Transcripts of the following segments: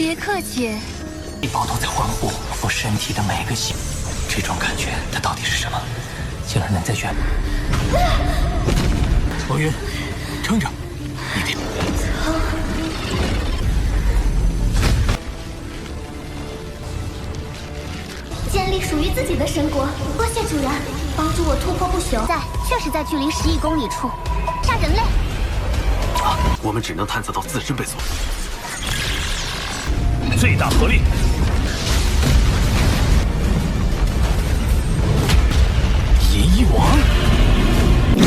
别客气。细胞都在欢呼我身体的每个细胞，这种感觉它到底是什么？竟然能在远。王云，撑着，你得。建立属于自己的神国。多谢主人，帮助我突破不朽。确实在距离10亿公里处。杀人类！我们只能探测到自身被锁。最大合力！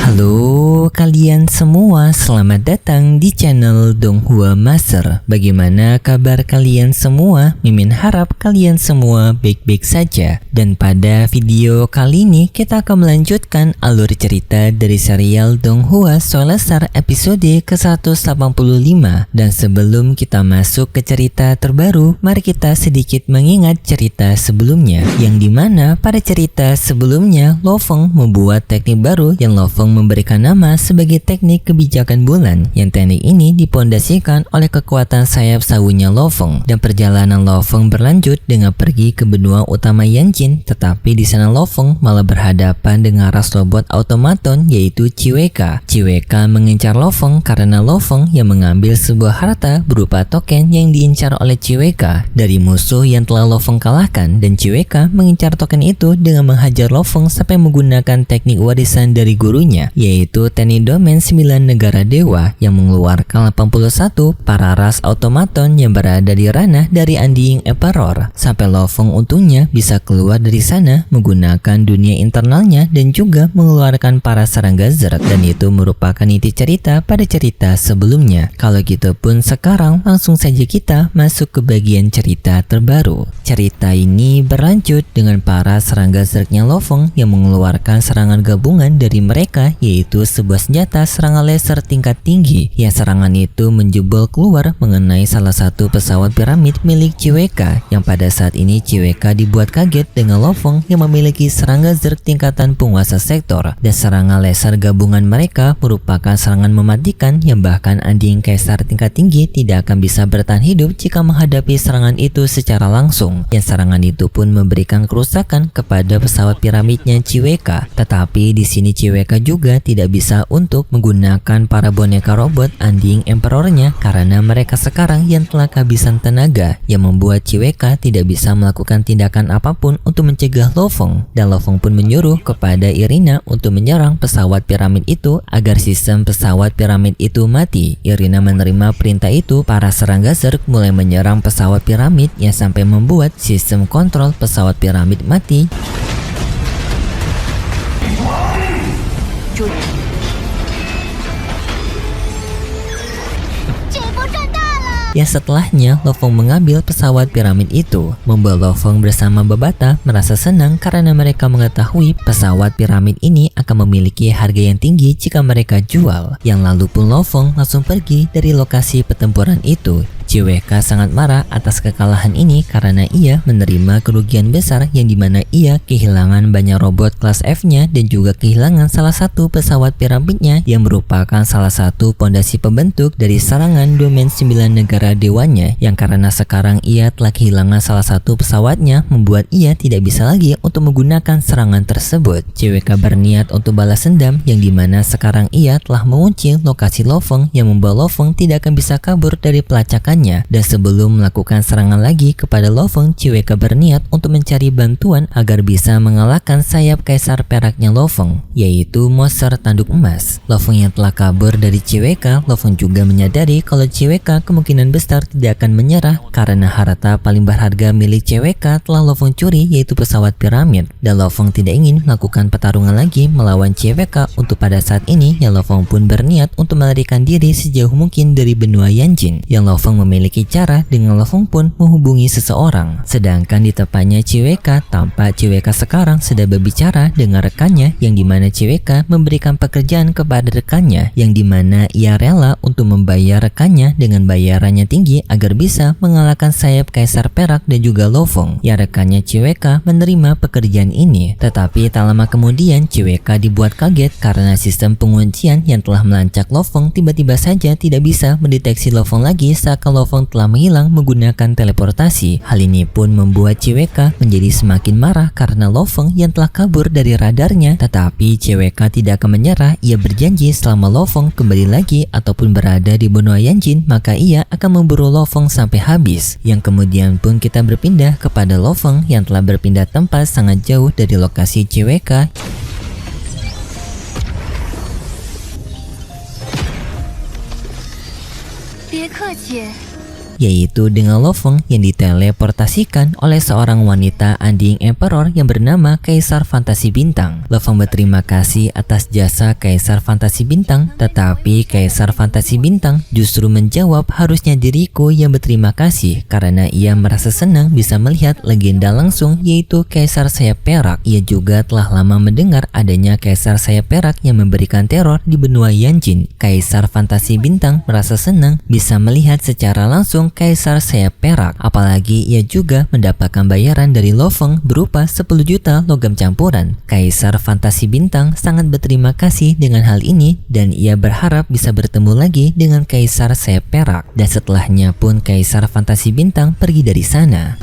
Halo kalian semua, selamat datang di channel Donghua Master. Bagaimana kabar kalian semua? Mimin harap kalian semua baik-baik saja. Dan pada video kali ini kita akan melanjutkan alur cerita dari serial Donghua Solasar episode ke-185. Dan sebelum kita masuk ke cerita terbaru, mari kita sedikit mengingat cerita sebelumnya, yang dimana pada cerita sebelumnya Lo-Fong membuat teknik baru yang Lo-Fong memberikan nama sebagai teknik kebijakan bulan, yang teknik ini dipondasikan oleh kekuatan sayap sawunya Lo-Fong. Dan perjalanan Lo-Fong berlanjut dengan pergi ke benua utama Yanjin, tetapi di sana Lo-Fong malah berhadapan dengan ras robot automaton yaitu Chiweka. Chiweka mengincar Lo-Fong karena Lo-Fong yang mengambil sebuah harta berupa token yang diincar oleh Chiweka dari musuh yang telah Lo-Fong kalahkan, dan Chiweka mengincar token itu dengan menghajar Lo-Fong sampai menggunakan teknik warisan dari gurunya, yaitu teknik domain 9 negara dewa yang mengeluarkan 81 para ras automaton yang berada di ranah dari Undying Emperor. Sampai Lo-Fong untungnya bisa keluar dari sana menggunakan dunia internalnya dan juga mengeluarkan para serangga Zerg, dan itu merupakan inti cerita pada cerita sebelumnya. Kalau gitu pun sekarang langsung saja kita masuk ke bagian cerita terbaru. Cerita ini berlanjut dengan para serangga Zergnya Lo-Fong yang mengeluarkan serangan gabungan dari mereka, yaitu sebuah senjata serangan laser tingkat tinggi yang serangan itu menjebol keluar mengenai salah satu pesawat piramid milik Chiweka, yang pada saat ini Chiweka dibuat kaget dengan Lo-Fong yang memiliki serangga Zerg tingkatan penguasa sektor, dan serangan laser gabungan mereka merupakan serangan mematikan yang bahkan Undying Kaisar tingkat tinggi tidak akan bisa bertahan hidup jika menghadapi serangan itu secara langsung. Yang serangan itu pun memberikan kerusakan kepada pesawat piramidnya Chiweka, tetapi di sini Chiweka juga tidak bisa untuk menggunakan para boneka robot Undying Emperor-nya karena mereka sekarang yang telah kehabisan tenaga, yang membuat Chiweka tidak bisa melakukan tindakan apapun untuk mencegah Lo-Fong. Dan Lo-Fong pun menyuruh kepada Irina untuk menyerang pesawat piramid itu agar sistem pesawat piramid itu mati. Irina menerima perintah itu, para serangga Zerg mulai menyerang pesawat piramid yang sampai membuat sistem kontrol pesawat piramid mati. Yang setelahnya Lo-Fong mengambil pesawat piramid itu, membuat Lo-Fong bersama Babata merasa senang karena mereka mengetahui pesawat piramid ini akan memiliki harga yang tinggi jika mereka jual. Yang lalu pun Lo-Fong langsung pergi dari lokasi pertempuran itu. Chiweka sangat marah atas kekalahan ini karena ia menerima kerugian besar, yang dimana ia kehilangan banyak robot kelas F-nya dan juga kehilangan salah satu pesawat piramidnya yang merupakan salah satu pondasi pembentuk dari serangan domain 9 negara dewanya, yang karena sekarang ia telah kehilangan salah satu pesawatnya membuat ia tidak bisa lagi untuk menggunakan serangan tersebut. Chiweka berniat untuk balas dendam, yang dimana sekarang ia telah mengunci lokasi Lo-Fong yang membawa Lo-Fong tidak akan bisa kabur dari pelacakan. Dan sebelum melakukan serangan lagi kepada Lo-Fong, Chiweka berniat untuk mencari bantuan agar bisa mengalahkan sayap kaisar peraknya Lo-Fong, yaitu monster tanduk emas. Lo-Fong yang telah kabur dari Chiweka, Lo-Fong juga menyadari kalau Chiweka kemungkinan besar tidak akan menyerah karena harta paling berharga milik Chiweka telah Lo-Fong curi, yaitu pesawat piramid. Dan Lo-Fong tidak ingin melakukan pertarungan lagi melawan Chiweka untuk pada saat ini, yang Lo-Fong pun berniat untuk melarikan diri sejauh mungkin dari benua Yanjin. Yang Lo-Fong memiliki cara dengan Lo-Fong pun menghubungi seseorang. Sedangkan di tepatnya Chiweka, tampak Chiweka sekarang sedang berbicara dengan rekannya, yang dimana Chiweka memberikan pekerjaan kepada rekannya, yang dimana ia rela untuk membayar rekannya dengan bayarannya tinggi agar bisa mengalahkan sayap kaisar perak dan juga Lo-Fong. Ya, rekannya Chiweka menerima pekerjaan ini, tetapi tak lama kemudian Chiweka dibuat kaget karena sistem penguncian yang telah melancak Lo-Fong tiba-tiba saja tidak bisa mendeteksi Lo-Fong lagi saat Lo Fong telah menghilang menggunakan teleportasi. Hal ini pun membuat CWK menjadi semakin marah karena Lo Fong yang telah kabur dari radarnya. Tetapi CWK tidak akan menyerah. Ia berjanji selama Lo Fong kembali lagi ataupun berada di benua Yanjin, maka ia akan memburu Lo Fong sampai habis. Yang kemudian pun kita berpindah kepada Lo Fong yang telah berpindah tempat sangat jauh dari lokasi CWK. Yaitu dengan Lo Fong yang diteleportasikan oleh seorang wanita Undying Emperor yang bernama Kaisar Fantasi Bintang. Lo Fong berterima kasih atas jasa Kaisar Fantasi Bintang, tetapi Kaisar Fantasi Bintang justru menjawab harusnya diriku yang berterima kasih karena ia merasa senang bisa melihat legenda langsung, yaitu Kaisar Sayap Perak. Ia juga telah lama mendengar adanya Kaisar Sayap Perak yang memberikan teror di benua Yanjin. Kaisar Fantasi Bintang merasa senang bisa melihat secara langsung Kaisar Sayap Perak, apalagi ia juga mendapatkan bayaran dari Lo Fong berupa 10 juta logam campuran. Kaisar Fantasi Bintang sangat berterima kasih dengan hal ini dan ia berharap bisa bertemu lagi dengan Kaisar Sayap Perak. Dan setelahnya pun Kaisar Fantasi Bintang pergi dari sana.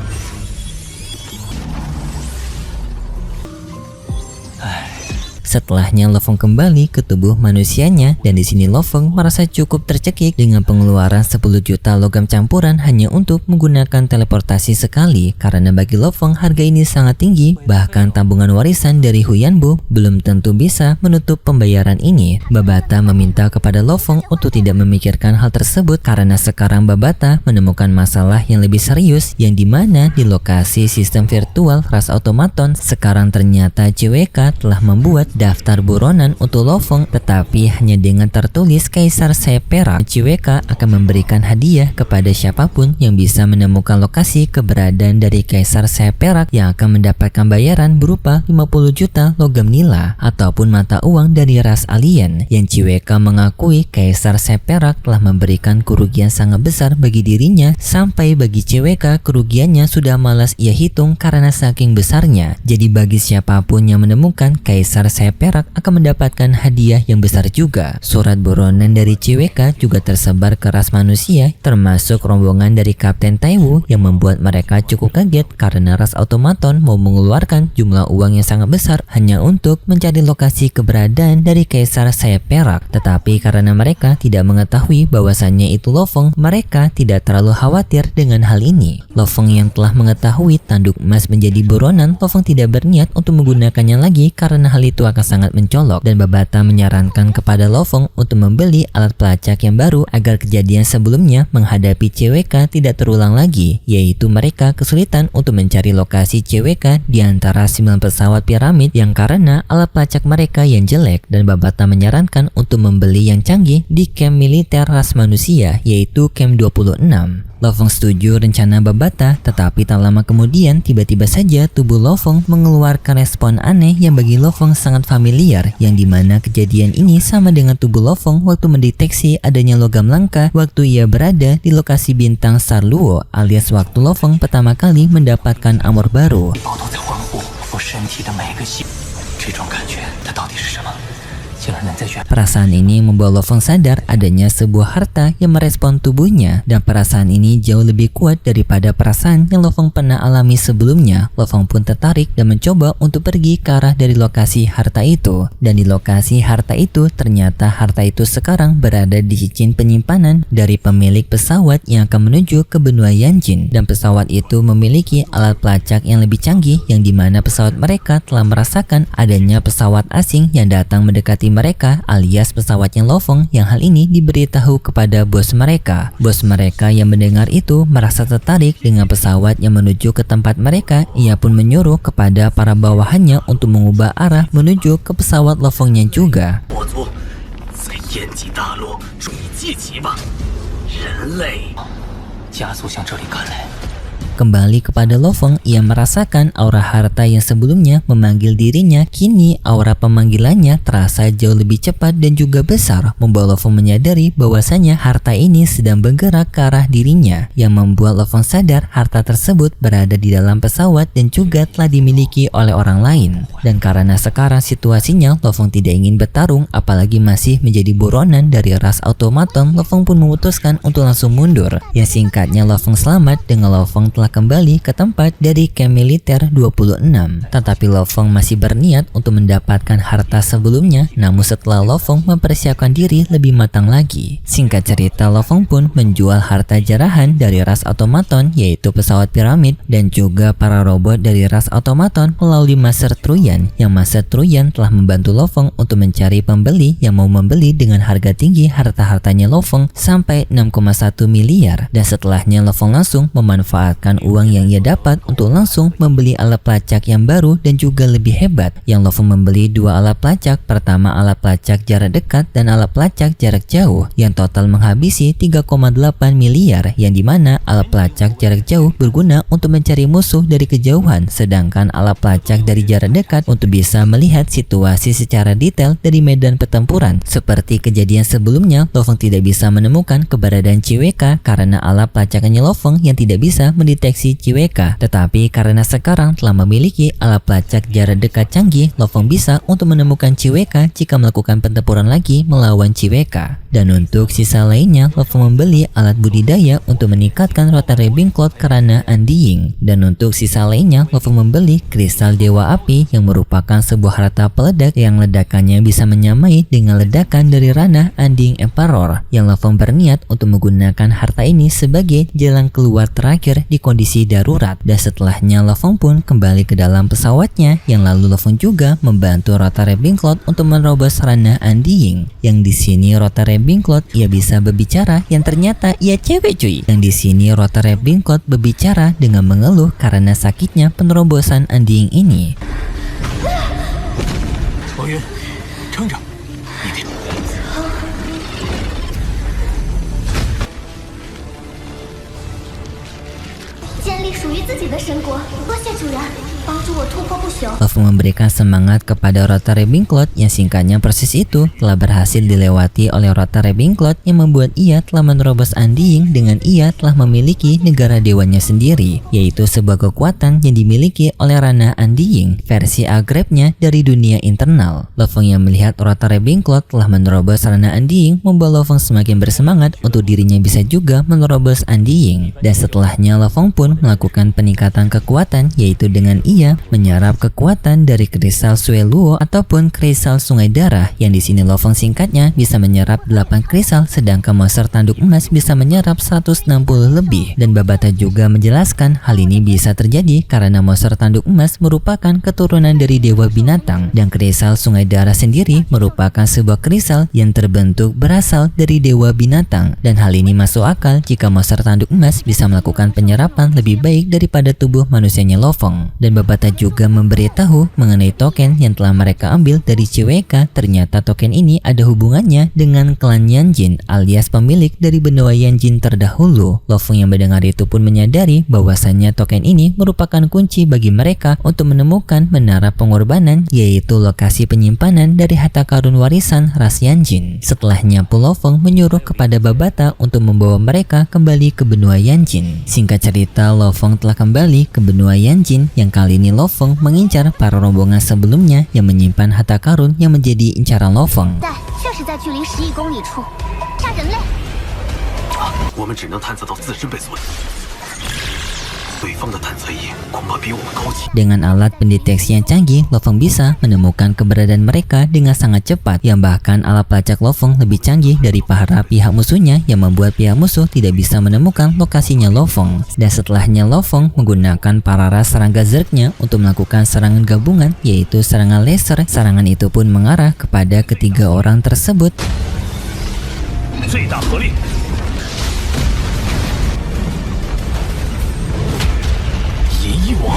Setelahnya Lo Fong kembali ke tubuh manusianya dan di sini Lo Fong merasa cukup tercekik dengan pengeluaran 10 juta logam campuran hanya untuk menggunakan teleportasi sekali, karena bagi Lo Fong harga ini sangat tinggi, bahkan tabungan warisan dari Huyanbo belum tentu bisa menutup pembayaran ini. Babata meminta kepada Lo Fong untuk tidak memikirkan hal tersebut karena sekarang Babata menemukan masalah yang lebih serius, yang dimana di lokasi sistem virtual ras automaton sekarang ternyata CWK telah membuat daftar buronan untuk Lo Fong, tetapi hanya dengan tertulis Kaisar Sayap Perak. CWK akan memberikan hadiah kepada siapapun yang bisa menemukan lokasi keberadaan dari Kaisar Sayap Perak, yang akan mendapatkan bayaran berupa 50 juta logam nila ataupun mata uang dari ras alien. Yang CWK mengakui Kaisar Sayap Perak telah memberikan kerugian sangat besar bagi dirinya, sampai bagi CWK kerugiannya sudah malas ia hitung karena saking besarnya. Jadi bagi siapapun yang menemukan Kaisar Sayap Perak akan mendapatkan hadiah yang besar juga. Surat buronan dari CWK juga tersebar ke ras manusia, termasuk rombongan dari Kapten Taiwu, yang membuat mereka cukup kaget karena ras automaton mau mengeluarkan jumlah uang yang sangat besar hanya untuk mencari lokasi keberadaan dari Kaisar Sayap Perak. Tetapi karena mereka tidak mengetahui bahwasannya itu Lo Fong, mereka tidak terlalu khawatir dengan hal ini. Lo Fong yang telah mengetahui tanduk emas menjadi buronan, Lo Fong tidak berniat untuk menggunakannya lagi karena hal itu akan sangat mencolok, dan Babata menyarankan kepada Lo Fong untuk membeli alat pelacak yang baru agar kejadian sebelumnya menghadapi CWK tidak terulang lagi, yaitu mereka kesulitan untuk mencari lokasi CWK di antara 9 pesawat piramid yang karena alat pelacak mereka yang jelek, dan Babata menyarankan untuk membeli yang canggih di camp militer ras manusia, yaitu camp 26. Lo Fong setuju rencana Babata, tetapi tak lama kemudian tiba-tiba saja tubuh Lo Fong mengeluarkan respon aneh yang bagi Lo Fong sangat familiar, yang dimana kejadian ini sama dengan tubuh Lo Fong waktu mendeteksi adanya logam langka waktu ia berada di lokasi bintang Star Luo, alias waktu Lo Fong pertama kali mendapatkan armor baru. Perasaan ini membuat Lo Fong sadar adanya sebuah harta yang merespon tubuhnya, dan perasaan ini jauh lebih kuat daripada perasaan yang Lo Fong pernah alami sebelumnya. Lo Fong pun tertarik dan mencoba untuk pergi ke arah dari lokasi harta itu, dan di lokasi harta itu ternyata harta itu sekarang berada di cincin penyimpanan dari pemilik pesawat yang akan menuju ke benua Yanjin, dan pesawat itu memiliki alat pelacak yang lebih canggih, yang dimana pesawat mereka telah merasakan adanya pesawat asing yang datang mendekati mereka, alias pesawatnya Lo Fong, yang hal ini diberitahu kepada bos mereka. Bos mereka yang mendengar itu merasa tertarik dengan pesawat yang menuju ke tempat mereka. Ia pun menyuruh kepada para bawahannya untuk mengubah arah menuju ke pesawat Lo Fongnya juga. Kembali kepada Lo Feng, ia merasakan aura harta yang sebelumnya memanggil dirinya. Kini aura pemanggilannya terasa jauh lebih cepat dan juga besar, membawa Lo Feng menyadari bahwasanya harta ini sedang bergerak ke arah dirinya, yang membuat Lo Feng sadar harta tersebut berada di dalam pesawat dan juga telah dimiliki oleh orang lain. Dan karena sekarang situasinya Lo Feng tidak ingin bertarung, apalagi masih menjadi buronan dari ras automaton, Lo Feng pun memutuskan untuk langsung mundur. Yang singkatnya Lo Feng selamat dengan Lo Feng telah kembali ke tempat dari camp militer 26. Tetapi Lo Feng masih berniat untuk mendapatkan harta sebelumnya, namun setelah Lo Feng mempersiapkan diri lebih matang lagi. Singkat cerita, Lo Feng pun menjual harta jarahan dari ras automaton, yaitu pesawat piramid dan juga para robot dari ras automaton melalui Master Truyan, yang Master Truyan telah membantu Lo Feng untuk mencari pembeli yang mau membeli dengan harga tinggi harta-hartanya Lo Feng sampai 6,1 miliar. Dan setelahnya Lo Feng langsung memanfaatkan uang yang ia dapat untuk langsung membeli alat pelacak yang baru dan juga lebih hebat, yang Lo Feng membeli dua alat pelacak. Pertama alat pelacak jarak dekat dan alat pelacak jarak jauh, yang total menghabisi 3,8 miliar, yang dimana alat pelacak jarak jauh berguna untuk mencari musuh dari kejauhan, sedangkan alat pelacak dari jarak dekat untuk bisa melihat situasi secara detail dari medan pertempuran. Seperti kejadian sebelumnya, Lo Feng tidak bisa menemukan keberadaan CWK karena alat pelacakannya Lo Feng yang tidak bisa mendeteksi CWK. Tetapi karena sekarang telah memiliki alat pelacak jarak dekat canggih, Lo Feng bisa untuk menemukan CWK jika melakukan pertempuran lagi melawan CWK. Dan untuk sisa lainnya, Lo Feng membeli alat budidaya untuk meningkatkan rotary beam cloud kerana Andiying. Dan untuk sisa lainnya, Lo Feng membeli kristal dewa api yang merupakan sebuah harta peledak yang ledakannya bisa menyamai dengan ledakan dari ranah Andiying Emperor, yang Lo Feng berniat untuk menggunakan harta ini sebagai jalan keluar terakhir di kondisi darurat. Dan setelahnya Lo Feng pun kembali ke dalam pesawatnya, yang lalu Lo Feng juga membantu rotary beam cloud untuk menerobos ranah Andiying. Yang di sini rotary beam cloud ia bisa berbicara, yang ternyata ia cewek cuy. Yang di sini rotary beam cloud berbicara dengan mengeluh karena sakitnya penerobosan Andiying ini. 罗云，撑着，一定。建立属于自己的神国，多谢主人，帮助我突破不朽。 Lo Feng memberikan semangat kepada rotary beam cloud, yang singkatnya proses itu telah berhasil dilewati oleh rotary beam cloud, yang membuat ia telah menerobos Andiying dengan ia telah memiliki negara dewanya sendiri, yaitu sebuah kekuatan yang dimiliki oleh ranah Andiying, versi agrebnya dari dunia internal. Lo Feng yang melihat rotary beam cloud telah menerobos ranah Andiying membuat Lo Feng semakin bersemangat untuk dirinya bisa juga menerobos Andiying. Dan setelahnya Lo Feng pun melakukan peningkatan kekuatan, yaitu dengan ia menyerap kekuatan dari kristal Sueluo ataupun kristal sungai darah, yang di sini Lo Feng singkatnya bisa menyerap 8 kristal, sedangkan monster tanduk emas bisa menyerap 160 lebih. Dan Babata juga menjelaskan hal ini bisa terjadi karena monster tanduk emas merupakan keturunan dari dewa binatang, dan kristal sungai darah sendiri merupakan sebuah kristal yang terbentuk berasal dari dewa binatang. Dan hal ini masuk akal jika monster tanduk emas bisa melakukan penyerapan lebih baik daripada tubuh manusianya Lo Feng. Dan Babata juga memberitahu mengenai token yang telah mereka ambil dari CWK. Ternyata token ini ada hubungannya dengan klan Yanjin alias pemilik dari benua Yanjin terdahulu. Lo Feng yang mendengar itu pun menyadari bahwasannya token ini merupakan kunci bagi mereka untuk menemukan menara pengorbanan, yaitu lokasi penyimpanan dari harta karun warisan ras Yanjin. Setelahnya Lo Feng menyuruh kepada Babata untuk membawa mereka kembali ke benua Yanjin. Singkat cerita, Lo Feng telah kembali ke benua Yanjin, yang kali ini Lo Feng mengincar para rombongan sebelumnya yang menyimpan harta karun yang menjadi incaran Lo Feng. 确实在距离10亿公里处，杀人类。我们只能探测到自身被锁。对方的探测仪恐怕比我们高级。 Dengan alat pendeteksi yang canggih, Lo Feng bisa menemukan keberadaan mereka dengan sangat cepat, yang bahkan alat pelacak Lo Feng lebih canggih dari para pihak musuhnya, yang membuat pihak musuh tidak bisa menemukan lokasinya Lo Feng. Dan setelahnya Lo Feng menggunakan para ras serangga Zergnya untuk melakukan serangan gabungan, yaitu serangan laser. Serangan itu pun mengarah kepada ketiga orang tersebut. 最大合力。 银翼王，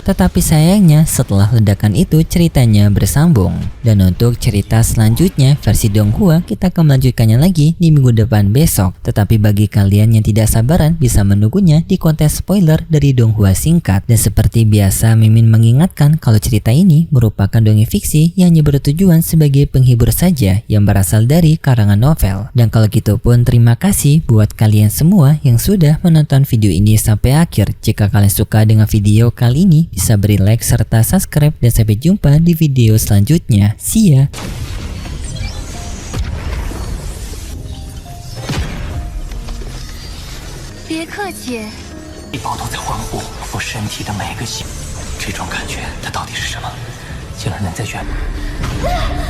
Tetapi sayangnya setelah ledakan itu ceritanya bersambung. Dan untuk cerita selanjutnya versi Donghua kita akan melanjutkannya lagi di minggu depan besok. Tetapi bagi kalian yang tidak sabaran bisa menunggunya di konten spoiler dari Donghua singkat. Dan seperti biasa Mimin mengingatkan kalau cerita ini merupakan dongeng fiksi yang hanya bertujuan sebagai penghibur saja yang berasal dari karangan novel. Dan kalau gitu pun terima kasih buat kalian semua yang sudah menonton video ini sampai akhir. Jika kalian suka dengan video kali ini bisa beri like serta subscribe dan sampai jumpa di video selanjutnya. See ya! 别客气。细胞都在环顾我身体的每个细，这种感觉它到底是什么？竟然能在远。